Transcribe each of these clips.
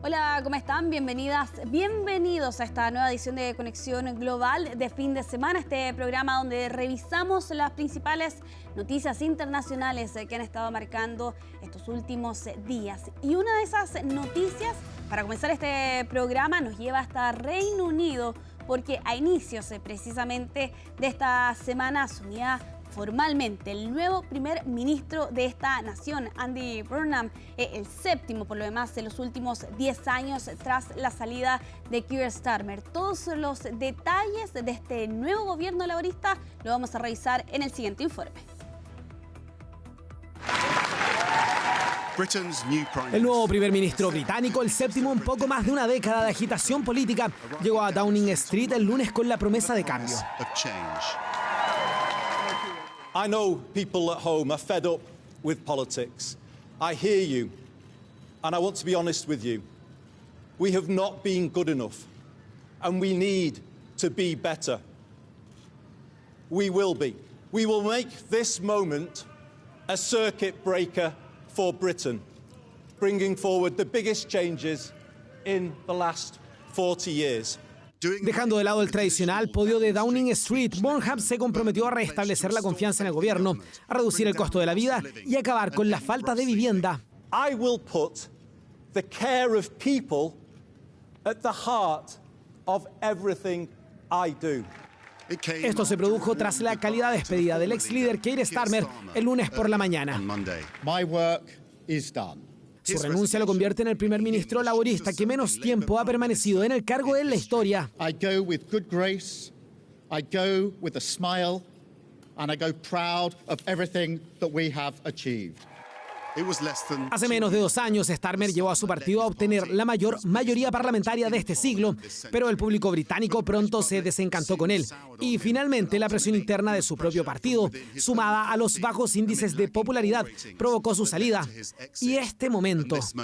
Hola, ¿cómo están? Bienvenidas, bienvenidos a esta nueva edición de Conexión Global de fin de semana, este programa donde revisamos las principales noticias internacionales que han estado marcando estos últimos días. Y una de esas noticias, para comenzar este programa, nos lleva hasta Reino Unido, porque a inicios precisamente de esta semana asumía formalmente el nuevo primer ministro de esta nación, Andy Burnham, el séptimo por lo demás de los últimos 10 años tras la salida de Keir Starmer. Todos los detalles de este nuevo gobierno laborista lo vamos a revisar en el siguiente informe. El nuevo primer ministro británico, el séptimo en poco más de una década de agitación política, llegó a Downing Street el lunes con la promesa de cambio. I know people at home are fed up with politics. I hear you, and I want to be honest with you. We have not been good enough, and we need to be better. We will be. We will make this moment a circuit breaker for Britain, bringing forward the biggest changes in the last 40 years. Dejando de lado el tradicional podio de Downing Street, Burnham se comprometió a restablecer la confianza en el gobierno, a reducir el costo de la vida y acabar con la falta de vivienda. I will put the care of people at the heart of everything I do. Esto se produjo tras la cálida despedida del ex líder Keir Starmer el lunes por la mañana. My work is done. Su renuncia lo convierte en el primer ministro laborista que menos tiempo ha permanecido en el cargo en la historia. I go with good grace, I go with a smile, and I go proud of everything that we have achieved. Hace menos de 2 años, Starmer llevó a su partido a obtener la mayor mayoría parlamentaria de este siglo, pero el público británico pronto se desencantó con él. Y finalmente la presión interna de su propio partido, sumada a los bajos índices de popularidad, provocó su salida. Y este momento. As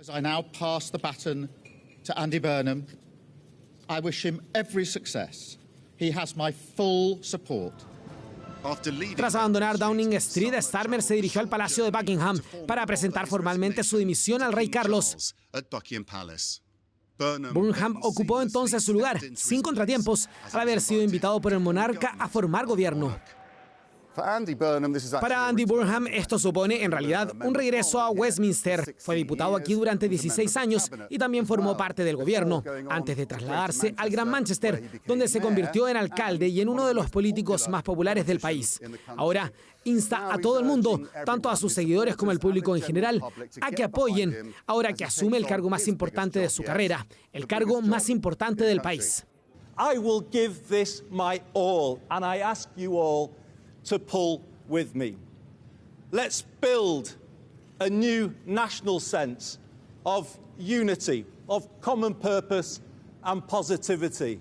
I now pass the baton to Andy Burnham, I wish him every success. He has my full support. Tras abandonar Downing Street, Starmer se dirigió al Palacio de Buckingham para presentar formalmente su dimisión al rey Carlos. Burnham ocupó entonces su lugar, sin contratiempos, al haber sido invitado por el monarca a formar gobierno. Para Andy Burnham, esto supone, en realidad, un regreso a Westminster. Fue diputado aquí durante 16 años y también formó parte del gobierno, antes de trasladarse al Gran Manchester, donde se convirtió en alcalde y en uno de los políticos más populares del país. Ahora, insta a todo el mundo, tanto a sus seguidores como al público en general, a que apoyen, ahora que asume el cargo más importante de su carrera, el cargo más importante del país. I will give this my all, and I ask you all to pull with me. Let's build a new national sense of unity, of common purpose and positivity.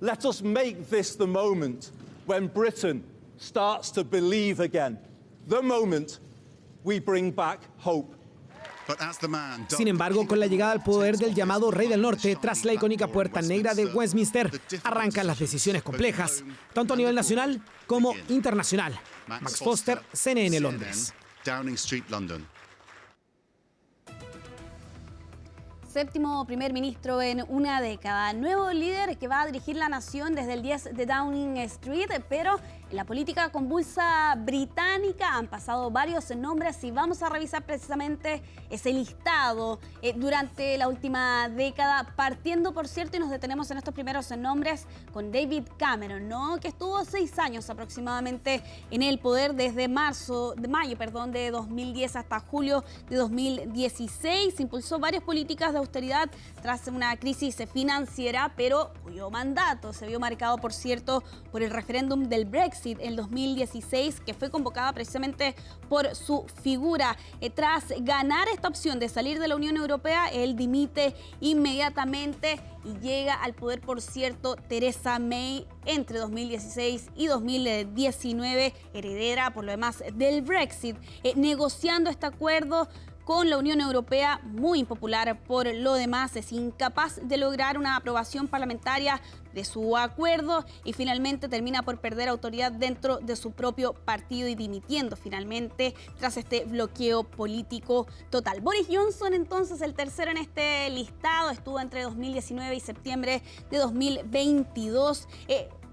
Let us make this the moment when Britain starts to believe again, the moment we bring back hope. Sin embargo, con la llegada al poder del llamado Rey del Norte, tras la icónica Puerta Negra de Westminster, arrancan las decisiones complejas, tanto a nivel nacional como internacional. Max Foster, CNN Londres. Séptimo primer ministro en una década, nuevo líder que va a dirigir la nación desde el 10 de Downing Street, pero en la política convulsa británica han pasado varios nombres y vamos a revisar precisamente ese listado durante la última década, partiendo, por cierto, y nos detenemos en estos primeros nombres con David Cameron, ¿no? Que estuvo 6 años aproximadamente en el poder desde mayo de 2010 hasta julio de 2016, impulsó varias políticas de austeridad tras una crisis financiera, pero cuyo mandato se vio marcado, por cierto, por el referéndum del Brexit en 2016, que fue convocada precisamente por su figura. Tras ganar esta opción de salir de la Unión Europea, él dimite inmediatamente y llega al poder, por cierto, Theresa May entre 2016 y 2019, heredera por lo demás del Brexit, negociando este acuerdo con la Unión Europea, muy impopular por lo demás, es incapaz de lograr una aprobación parlamentaria de su acuerdo y finalmente termina por perder autoridad dentro de su propio partido y dimitiendo finalmente tras este bloqueo político total. Boris Johnson, entonces, el tercero en este listado, estuvo entre 2019 y septiembre de 2022.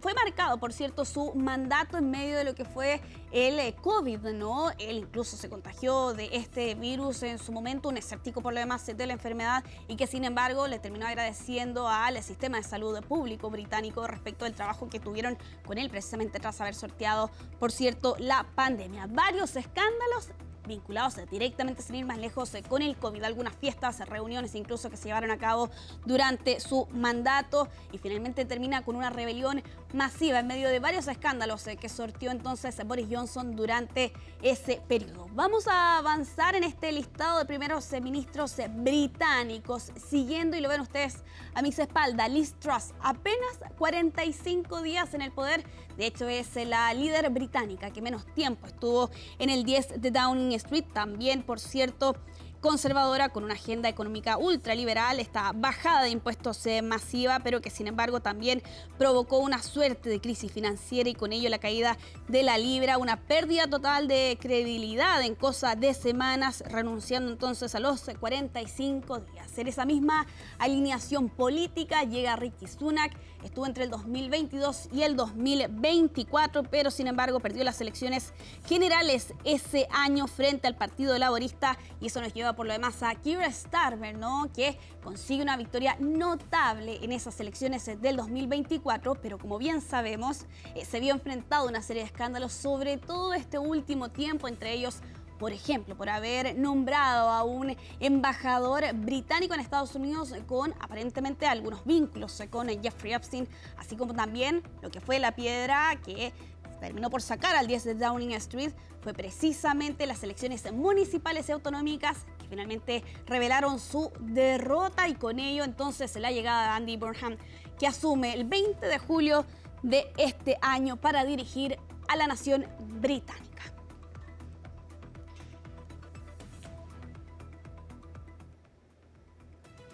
Fue marcado, por cierto, su mandato en medio de lo que fue el COVID, ¿no? Él incluso se contagió de este virus en su momento, un escéptico por lo demás de la enfermedad y que sin embargo le terminó agradeciendo al sistema de salud público británico respecto del trabajo que tuvieron con él precisamente tras haber sorteado, por cierto, la pandemia. Varios escándalos vinculados directamente, sin ir más lejos, con el COVID, algunas fiestas, reuniones incluso que se llevaron a cabo durante su mandato y finalmente termina con una rebelión masiva en medio de varios escándalos que sortió entonces Boris Johnson durante ese periodo. Vamos a avanzar en este listado de primeros ministros británicos, siguiendo, y lo ven ustedes a mis espaldas, Liz Truss, apenas 45 días en el poder. De hecho, es la líder británica que menos tiempo estuvo en el 10 de Downing Street. También, por cierto, conservadora, con una agenda económica ultraliberal, esta bajada de impuestos masiva, pero que sin embargo también provocó una suerte de crisis financiera y con ello la caída de la libra, una pérdida total de credibilidad en cosa de semanas, renunciando entonces a los 45 días. En esa misma alineación política llega Rishi Sunak, estuvo entre el 2022 y el 2024, pero sin embargo perdió las elecciones generales ese año frente al Partido Laborista y eso nos lleva por lo demás a Keir Starmer, ¿no? Que consigue una victoria notable en esas elecciones del 2024, pero como bien sabemos, se vio enfrentado a una serie de escándalos, sobre todo este último tiempo, entre ellos, por ejemplo, por haber nombrado a un embajador británico en Estados Unidos con aparentemente algunos vínculos con Jeffrey Epstein, así como también lo que fue la piedra que terminó por sacar al 10 de Downing Street fue precisamente las elecciones municipales y autonómicas que finalmente revelaron su derrota y con ello entonces la llegada de Andy Burnham, que asume el 20 de julio de este año para dirigir a la nación británica.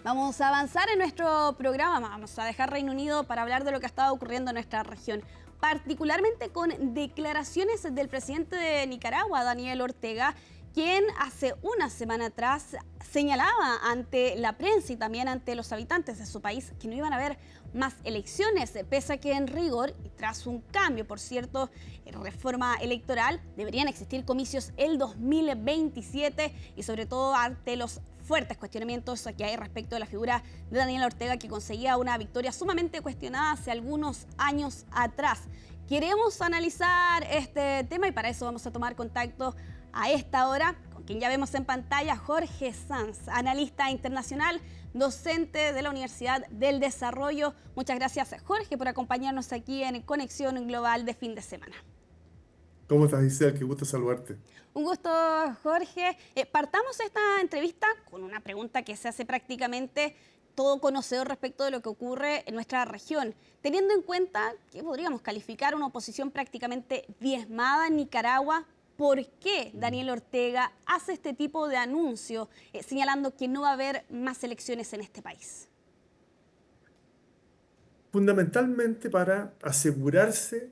Vamos a avanzar en nuestro programa, vamos a dejar Reino Unido para hablar de lo que ha estado ocurriendo en nuestra región, particularmente con declaraciones del presidente de Nicaragua, Daniel Ortega, quien hace una semana atrás señalaba ante la prensa y también ante los habitantes de su país que no iban a haber más elecciones, pese a que en rigor, y tras un cambio, por cierto, en reforma electoral, deberían existir comicios el 2027 y sobre todo ante los fuertes cuestionamientos que hay respecto de la figura de Daniel Ortega, que conseguía una victoria sumamente cuestionada hace algunos años atrás. Queremos analizar este tema y para eso vamos a tomar contacto a esta hora con quien ya vemos en pantalla, Jorge Sanz, analista internacional, docente de la Universidad del Desarrollo. Muchas gracias, Jorge, por acompañarnos aquí en Conexión Global de fin de semana. ¿Cómo estás, Giselle? Qué gusto saludarte. Un gusto, Jorge. Partamos esta entrevista con una pregunta que se hace prácticamente todo conocedor respecto de lo que ocurre en nuestra región, teniendo en cuenta que podríamos calificar una oposición prácticamente diezmada en Nicaragua. ¿Por qué Daniel Ortega hace este tipo de anuncio señalando que no va a haber más elecciones en este país? Fundamentalmente para asegurarse,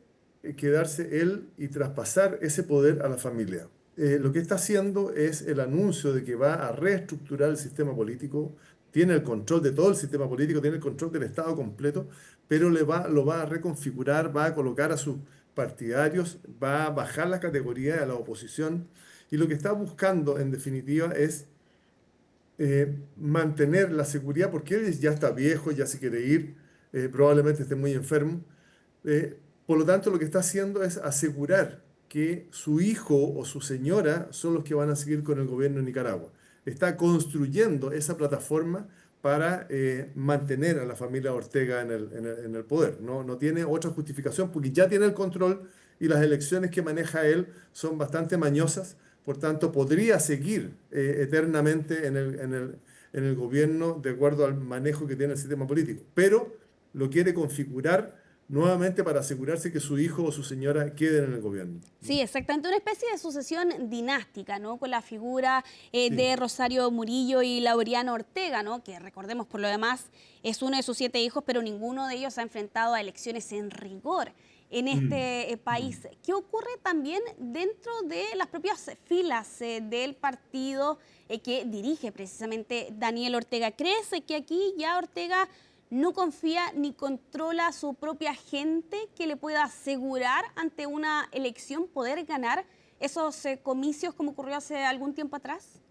quedarse él y traspasar ese poder a la familia. Lo que está haciendo es el anuncio de que va a reestructurar el sistema político, tiene el control de todo el sistema político, tiene el control del Estado completo, pero lo va a reconfigurar, va a colocar a sus partidarios, va a bajar la categoría de la oposición y lo que está buscando en definitiva es mantener la seguridad, porque él ya está viejo, ya se quiere ir, probablemente esté muy enfermo. Por lo tanto, lo que está haciendo es asegurar que su hijo o su señora son los que van a seguir con el gobierno de Nicaragua. Está construyendo esa plataforma para mantener a la familia Ortega en el poder. No tiene otra justificación porque ya tiene el control y las elecciones que maneja él son bastante mañosas. Por tanto, podría seguir eternamente en el gobierno de acuerdo al manejo que tiene el sistema político. Pero lo quiere configurar nuevamente para asegurarse que su hijo o su señora queden en el gobierno. Sí, exactamente, una especie de sucesión dinástica, ¿no? Con la figura Sí. de Rosario Murillo y Laureano Ortega, ¿no? Que recordemos por lo demás es uno de sus 7 hijos, pero ninguno de ellos ha enfrentado a elecciones en rigor en este país. ¿Qué ocurre también dentro de las propias filas del partido que dirige precisamente Daniel Ortega? ¿Crees que aquí ya Ortega no confía ni controla a su propia gente que le pueda asegurar ante una elección poder ganar esos comicios como ocurrió hace algún tiempo atrás?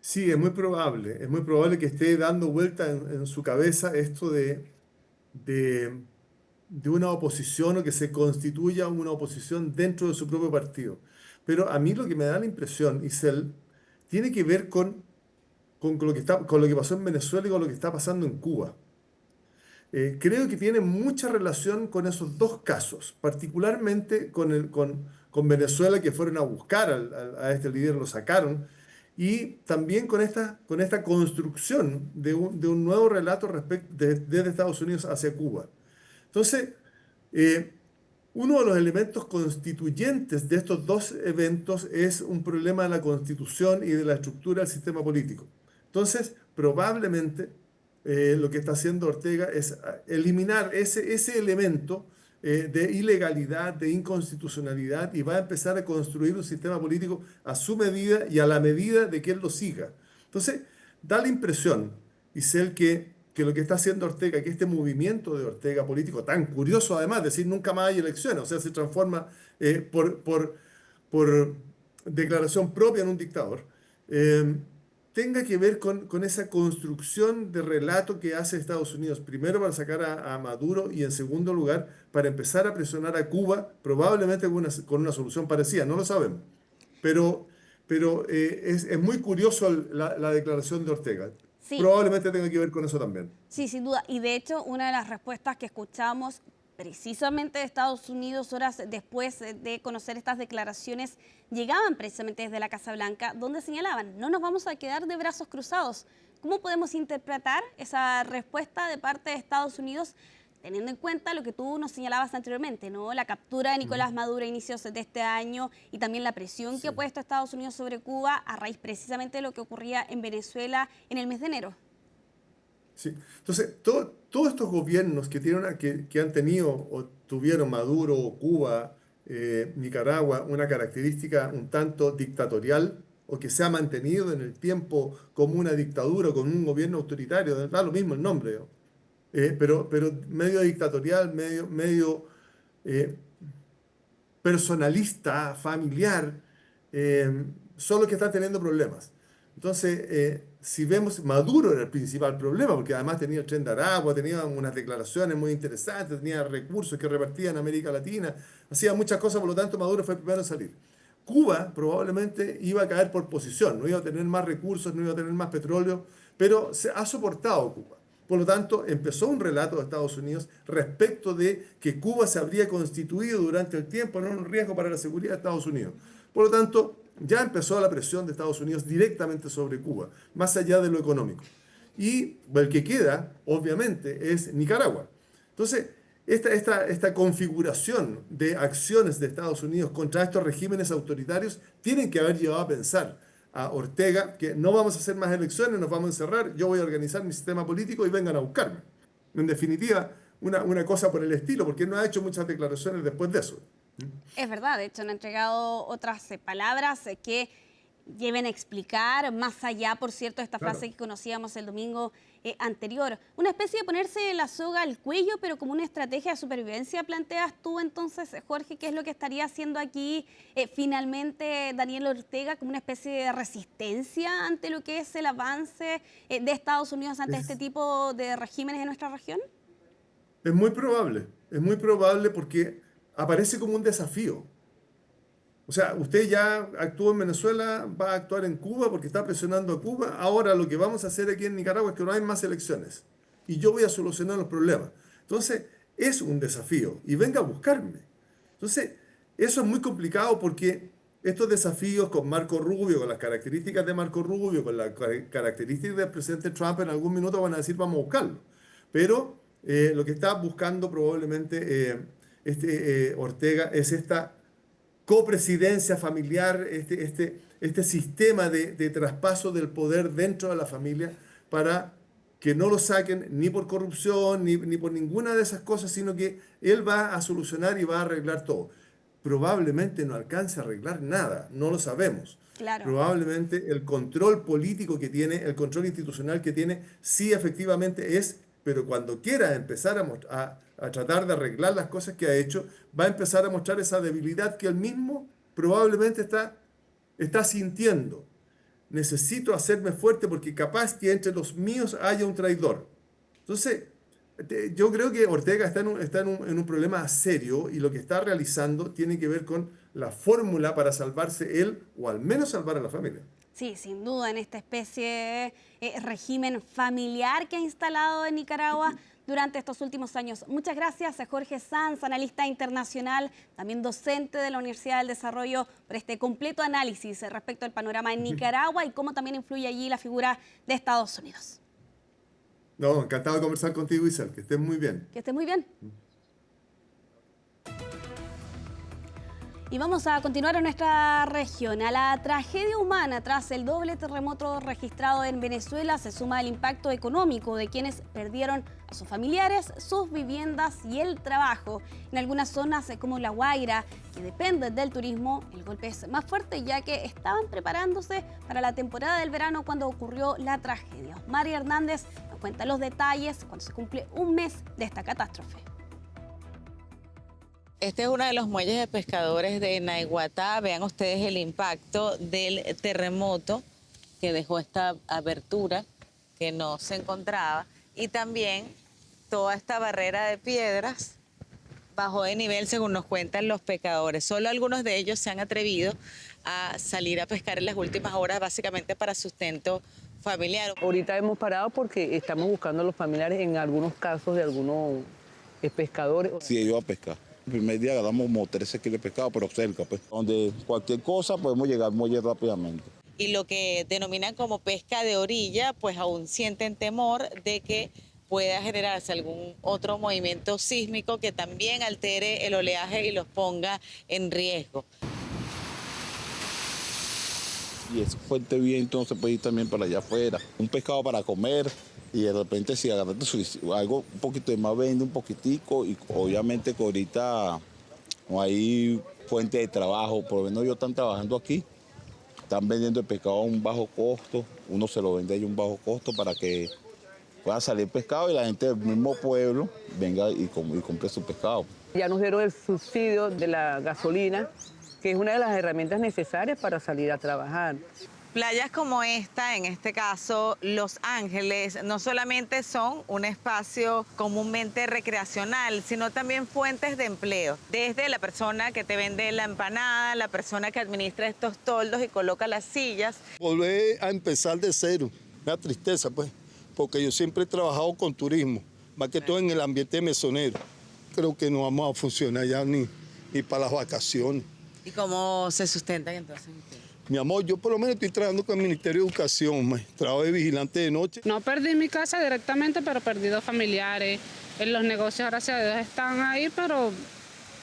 Sí, es muy probable que esté dando vuelta en su cabeza esto de, de una oposición o que se constituya una oposición dentro de su propio partido. Pero a mí lo que me da la impresión, Isel, tiene que ver con lo que con lo que pasó en Venezuela y con lo que está pasando en Cuba. Creo que tiene mucha relación con esos dos casos, particularmente con Venezuela, que fueron a buscar a este líder, lo sacaron, y también con esta construcción de un nuevo relato desde Estados Unidos hacia Cuba. Entonces, eh, uno de los elementos constituyentes de estos dos eventos es un problema de la constitución y de la estructura del sistema político. Entonces, probablemente lo que está haciendo Ortega es eliminar ese elemento de ilegalidad, de inconstitucionalidad, y va a empezar a construir un sistema político a su medida y a la medida de que él lo siga. Entonces, da la impresión, Isel, que lo que está haciendo Ortega, que este movimiento de Ortega político, tan curioso además, decir nunca más hay elecciones, o sea, se transforma por declaración propia en un dictador, eh, tenga que ver con esa construcción de relato que hace Estados Unidos, primero para sacar a Maduro y en segundo lugar para empezar a presionar a Cuba, probablemente con una solución parecida, no lo sabemos. Pero, es muy curioso la declaración de Ortega. Sí, Probablemente tenga que ver con eso también. sí, sin duda. Y de hecho, una de las respuestas que escuchamos precisamente de Estados Unidos horas después de conocer estas declaraciones llegaban precisamente desde la Casa Blanca, donde señalaban, no nos vamos a quedar de brazos cruzados. ¿Cómo podemos interpretar esa respuesta de parte de Estados Unidos, teniendo en cuenta lo que tú nos señalabas anteriormente, ¿no? La captura de Nicolás Maduro a inicios de este año y también la presión que ha puesto Estados Unidos sobre Cuba a raíz precisamente de lo que ocurría en Venezuela en el mes de enero? Sí. Entonces, todos estos gobiernos que han tenido o tuvieron Maduro, Cuba, Nicaragua, una característica un tanto dictatorial o que se ha mantenido en el tiempo como una dictadura, como un gobierno autoritario, da lo mismo el nombre, ¿no? Pero medio dictatorial, medio eh, personalista, familiar, son los que están teniendo problemas. Entonces, si vemos, Maduro era el principal problema, porque además tenía el Tren de Aragua, tenía unas declaraciones muy interesantes, tenía recursos que repartía en América Latina, hacía muchas cosas, por lo tanto Maduro fue el primero en salir. Cuba probablemente iba a caer por posición, no iba a tener más recursos, no iba a tener más petróleo, pero se ha soportado Cuba. Por lo tanto, empezó un relato de Estados Unidos respecto de que Cuba se habría constituido durante el tiempo en un riesgo para la seguridad de Estados Unidos. Por lo tanto, ya empezó la presión de Estados Unidos directamente sobre Cuba, más allá de lo económico. Y el que queda, obviamente, es Nicaragua. Entonces, esta configuración de acciones de Estados Unidos contra estos regímenes autoritarios tienen que haber llevado a pensar a Ortega que no vamos a hacer más elecciones, nos vamos a encerrar, yo voy a organizar mi sistema político y vengan a buscarme. En definitiva, una cosa por el estilo, porque no ha hecho muchas declaraciones después de eso. Es verdad, de hecho han entregado otras palabras que lleven a explicar, más allá, por cierto, de esta Claro. frase que conocíamos el domingo anterior. Una especie de ponerse la soga al cuello, pero como una estrategia de supervivencia, planteas tú entonces, Jorge, ¿qué es lo que estaría haciendo aquí finalmente Daniel Ortega, como una especie de resistencia ante lo que es el avance de Estados Unidos ante este tipo de regímenes en nuestra región? Es muy probable porque aparece como un desafío. O sea, usted ya actuó en Venezuela, va a actuar en Cuba porque está presionando a Cuba. Ahora lo que vamos a hacer aquí en Nicaragua es que no hay más elecciones. Y yo voy a solucionar los problemas. Entonces, es un desafío. Y venga a buscarme. Entonces, eso es muy complicado porque estos desafíos con Marco Rubio, con las características de Marco Rubio, con las características del presidente Trump, en algún minuto van a decir vamos a buscarlo. Pero Lo que está buscando probablemente Ortega es esta copresidencia familiar, este sistema de traspaso del poder dentro de la familia para que no lo saquen ni por corrupción ni por ninguna de esas cosas, sino que él va a solucionar y va a arreglar todo. Probablemente no alcance a arreglar nada, no lo sabemos. Claro. Probablemente el control político que tiene, el control institucional que tiene, sí efectivamente es, pero cuando quiera empezar a tratar de arreglar las cosas que ha hecho, va a empezar a mostrar esa debilidad que él mismo probablemente está sintiendo. Necesito hacerme fuerte porque capaz que entre los míos haya un traidor. Entonces, yo creo que Ortega está en un problema serio y lo que está realizando tiene que ver con la fórmula para salvarse él o al menos salvar a la familia. Sí, sin duda, en esta especie de régimen familiar que ha instalado en Nicaragua durante estos últimos años. Muchas gracias a Jorge Sanz, analista internacional, también docente de la Universidad del Desarrollo, por este completo análisis respecto al panorama en Nicaragua y cómo también influye allí la figura de Estados Unidos. No, encantado de conversar contigo, Isel. Que estés muy bien. Que estés muy bien. Y vamos a continuar en nuestra región. A la tragedia humana tras el doble terremoto registrado en Venezuela se suma el impacto económico de quienes perdieron a sus familiares, sus viviendas y el trabajo. En algunas zonas como La Guaira, que dependen del turismo, el golpe es más fuerte ya que estaban preparándose para la temporada del verano cuando ocurrió la tragedia. María Hernández nos cuenta los detalles cuando se cumple un mes de esta catástrofe. Este es uno de los muelles de pescadores de Naiguatá. Vean ustedes el impacto del terremoto que dejó esta abertura que no se encontraba y también toda esta barrera de piedras bajó de nivel según nos cuentan los pescadores. Solo algunos de ellos se han atrevido a salir a pescar en las últimas horas básicamente para sustento familiar. Ahorita hemos parado porque estamos buscando a los familiares en algunos casos de algunos pescadores. Sí, ellos a pescar. El primer día agarramos como 13 kilos de pescado, pero cerca, pues. Donde cualquier cosa podemos llegar al muelle rápidamente. Y lo que denominan como pesca de orilla, pues aún sienten temor de que pueda generarse algún otro movimiento sísmico que también altere el oleaje y los ponga en riesgo. Y ese fuerte viento se puede ir también para allá afuera. Un pescado para comer. Y de repente si agarraste algo un poquito de más, vende un poquitico y obviamente que ahorita no hay fuente de trabajo, por lo menos ellos están trabajando aquí, están vendiendo el pescado a un bajo costo, uno se lo vende a un bajo costo para que pueda salir pescado y la gente del mismo pueblo venga y compre su pescado. Ya nos dieron el subsidio de la gasolina, que es una de las herramientas necesarias para salir a trabajar. Playas como esta, en este caso Los Ángeles, no solamente son un espacio comúnmente recreacional, sino también fuentes de empleo. Desde la persona que te vende la empanada, la persona que administra estos toldos y coloca las sillas. Volver a empezar de cero, me da tristeza pues, porque yo siempre he trabajado con turismo, más que todo en el ambiente mesonero. Creo que no vamos a funcionar ya ni para las vacaciones. ¿Y cómo se sustentan entonces? Mi amor, yo por lo menos estoy trabajando con el Ministerio de Educación, trabajo de vigilante de noche. No perdí mi casa directamente, pero perdí dos familiares. En los negocios, gracias a Dios, están ahí, pero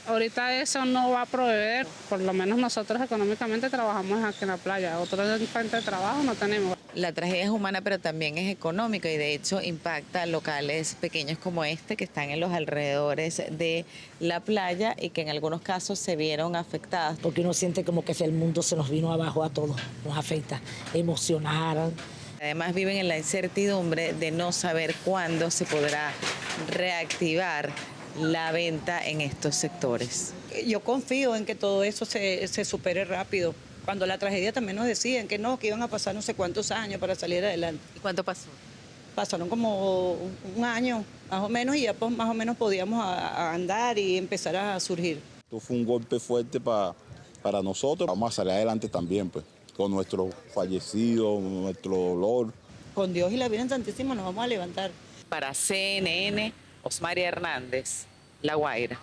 ahorita eso no va a proveer. Por lo menos nosotros económicamente trabajamos aquí en la playa. Otro fuente de trabajo no tenemos. La tragedia es humana, pero también es económica y de hecho impacta a locales pequeños como este que están en los alrededores de la playa y que en algunos casos se vieron afectados. Porque uno siente como que el mundo se nos vino abajo a todos, nos afecta, emocionar. Además viven en la incertidumbre de no saber cuándo se podrá reactivar la venta en estos sectores. Yo confío en que todo eso se supere rápido. Cuando la tragedia también nos decían que no, que iban a pasar no sé cuántos años para salir adelante. ¿Y cuánto pasó? Pasaron como un año más o menos y ya pues, más o menos podíamos a andar y empezar a surgir. Esto fue un golpe fuerte para nosotros. Vamos a salir adelante también, pues, con nuestro fallecido, nuestro dolor. Con Dios y la Virgen Santísima nos vamos a levantar. Para CNN, Osmaria Hernández, La Guaira.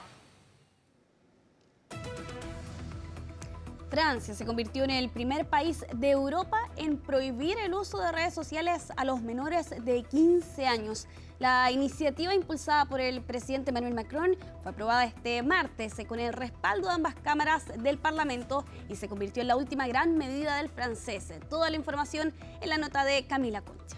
Francia se convirtió en el primer país de Europa en prohibir el uso de redes sociales a los menores de 15 años. La iniciativa impulsada por el presidente Emmanuel Macron fue aprobada este martes con el respaldo de ambas cámaras del Parlamento y se convirtió en la última gran medida del francés. Toda la información en la nota de Camila Concha.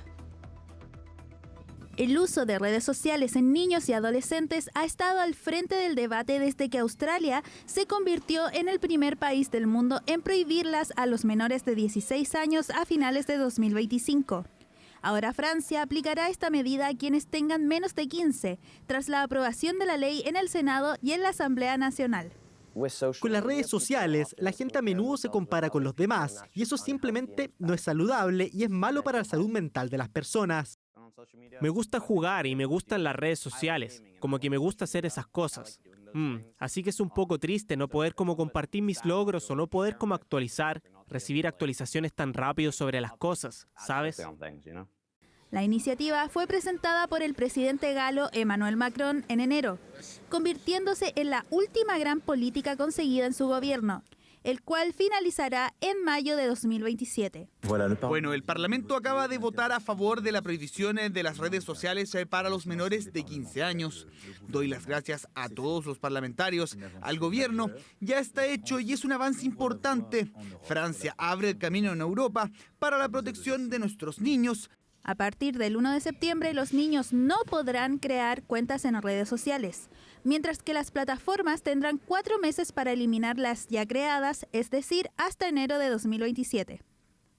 El uso de redes sociales en niños y adolescentes ha estado al frente del debate desde que Australia se convirtió en el primer país del mundo en prohibirlas a los menores de 16 años a finales de 2025. Ahora Francia aplicará esta medida a quienes tengan menos de 15, tras la aprobación de la ley en el Senado y en la Asamblea Nacional. Con las redes sociales, la gente a menudo se compara con los demás, y eso simplemente no es saludable y es malo para la salud mental de las personas. Me gusta jugar y me gustan las redes sociales, como que me gusta hacer esas cosas. Así que es un poco triste no poder como compartir mis logros o no poder como actualizar, recibir actualizaciones tan rápido sobre las cosas, ¿sabes? La iniciativa fue presentada por el presidente galo Emmanuel Macron en enero, convirtiéndose en la última gran política conseguida en su gobierno, el cual finalizará en mayo de 2027. Bueno, el Parlamento acaba de votar a favor de la prohibición de las redes sociales para los menores de 15 años. Doy las gracias a todos los parlamentarios, al gobierno. Ya está hecho y es un avance importante. Francia abre el camino en Europa para la protección de nuestros niños. A partir del 1 de septiembre, los niños no podrán crear cuentas en redes sociales, mientras que las plataformas tendrán 4 meses para eliminar las ya creadas, es decir, hasta enero de 2027.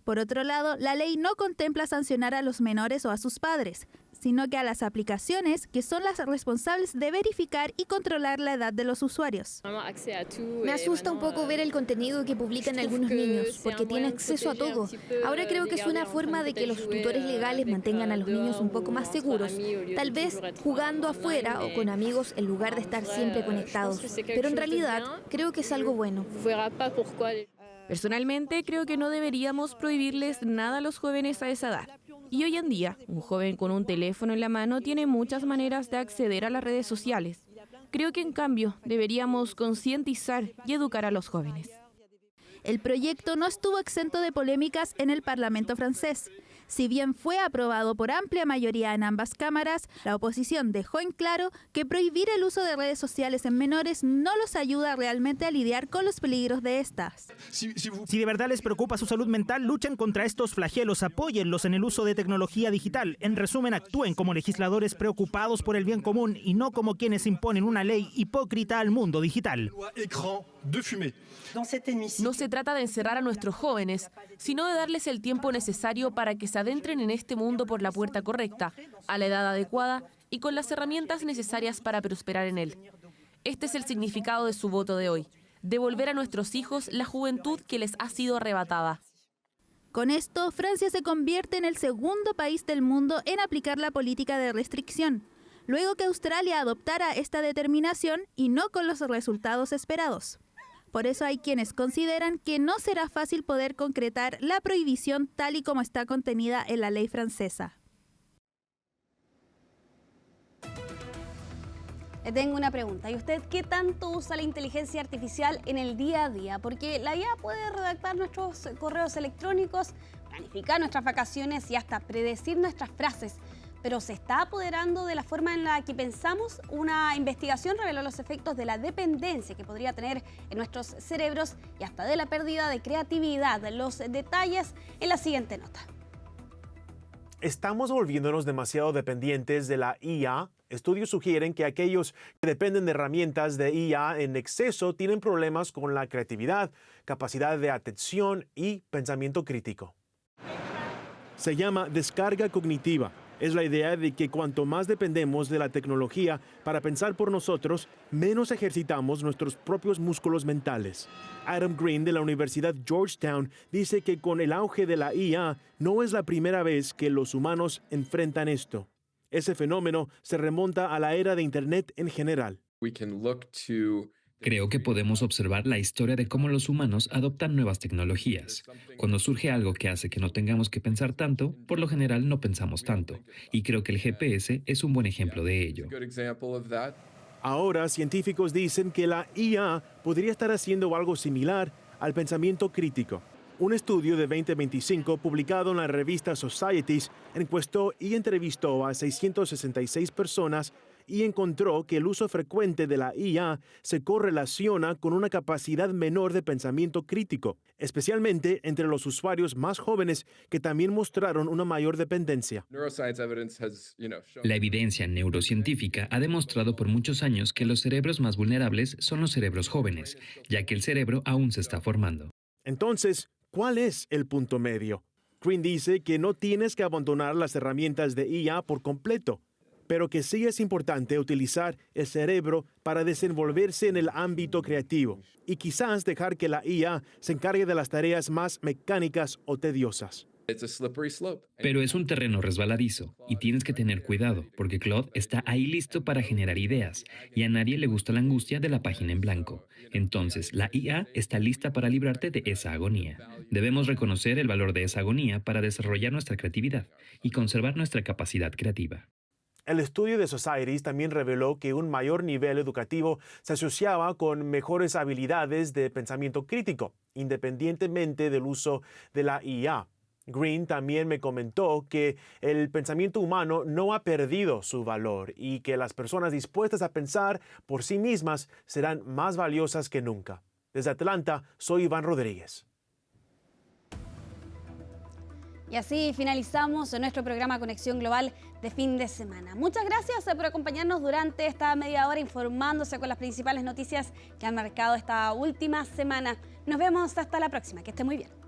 Por otro lado, la ley no contempla sancionar a los menores o a sus padres, sino que a las aplicaciones, que son las responsables de verificar y controlar la edad de los usuarios. Me asusta un poco ver el contenido que publican algunos niños, porque tienen acceso a todo. Ahora creo que es una forma de que los tutores legales mantengan a los niños un poco más seguros, tal vez jugando afuera o con amigos en lugar de estar siempre conectados. Pero en realidad creo que es algo bueno. Personalmente, creo que no deberíamos prohibirles nada a los jóvenes a esa edad. Y hoy en día, un joven con un teléfono en la mano tiene muchas maneras de acceder a las redes sociales. Creo que, en cambio, deberíamos concientizar y educar a los jóvenes. El proyecto no estuvo exento de polémicas en el Parlamento francés. Si bien fue aprobado por amplia mayoría en ambas cámaras, la oposición dejó en claro que prohibir el uso de redes sociales en menores no los ayuda realmente a lidiar con los peligros de estas. Si de verdad les preocupa su salud mental, luchen contra estos flagelos, apóyenlos en el uso de tecnología digital. En resumen, actúen como legisladores preocupados por el bien común y no como quienes imponen una ley hipócrita al mundo digital. No se trata de encerrar a nuestros jóvenes, sino de darles el tiempo necesario para que se adentren en este mundo por la puerta correcta, a la edad adecuada y con las herramientas necesarias para prosperar en él. Este es el significado de su voto de hoy: devolver a nuestros hijos la juventud que les ha sido arrebatada. Con esto, Francia se convierte en el segundo país del mundo en aplicar la política de restricción, luego que Australia adoptara esta determinación y no con los resultados esperados. Por eso hay quienes consideran que no será fácil poder concretar la prohibición tal y como está contenida en la ley francesa. Le tengo una pregunta. ¿Y usted qué tanto usa la inteligencia artificial en el día a día? Porque la IA puede redactar nuestros correos electrónicos, planificar nuestras vacaciones y hasta predecir nuestras frases. Pero ¿se está apoderando de la forma en la que pensamos? Una investigación reveló los efectos de la dependencia que podría tener en nuestros cerebros y hasta de la pérdida de creatividad. Los detalles en la siguiente nota. ¿Estamos volviéndonos demasiado dependientes de la IA? Estudios sugieren que aquellos que dependen de herramientas de IA en exceso tienen problemas con la creatividad, capacidad de atención y pensamiento crítico. Se llama descarga cognitiva. Es la idea de que cuanto más dependemos de la tecnología para pensar por nosotros, menos ejercitamos nuestros propios músculos mentales. Adam Green, de la Universidad Georgetown, dice que con el auge de la IA no es la primera vez que los humanos enfrentan esto. Ese fenómeno se remonta a la era de Internet en general. Creo que podemos observar la historia de cómo los humanos adoptan nuevas tecnologías. Cuando surge algo que hace que no tengamos que pensar tanto, por lo general no pensamos tanto. Y creo que el GPS es un buen ejemplo de ello. Ahora, científicos dicen que la IA podría estar haciendo algo similar al pensamiento crítico. Un estudio de 2025 publicado en la revista Societies encuestó y entrevistó a 666 personas y encontró que el uso frecuente de la IA se correlaciona con una capacidad menor de pensamiento crítico, especialmente entre los usuarios más jóvenes que también mostraron una mayor dependencia. La evidencia neurocientífica ha demostrado por muchos años que los cerebros más vulnerables son los cerebros jóvenes, ya que el cerebro aún se está formando. Entonces, ¿cuál es el punto medio? Green dice que no tienes que abandonar las herramientas de IA por completo, pero que sí es importante utilizar el cerebro para desenvolverse en el ámbito creativo y quizás dejar que la IA se encargue de las tareas más mecánicas o tediosas. Pero es un terreno resbaladizo y tienes que tener cuidado porque Claude está ahí listo para generar ideas y a nadie le gusta la angustia de la página en blanco. Entonces, la IA está lista para librarte de esa agonía. Debemos reconocer el valor de esa agonía para desarrollar nuestra creatividad y conservar nuestra capacidad creativa. El estudio de Societies también reveló que un mayor nivel educativo se asociaba con mejores habilidades de pensamiento crítico, independientemente del uso de la IA. Green también me comentó que el pensamiento humano no ha perdido su valor y que las personas dispuestas a pensar por sí mismas serán más valiosas que nunca. Desde Atlanta, soy Iván Rodríguez. Y así finalizamos nuestro programa Conexión Global de fin de semana. Muchas gracias por acompañarnos durante esta media hora informándose con las principales noticias que han marcado esta última semana. Nos vemos hasta la próxima. Que esté muy bien.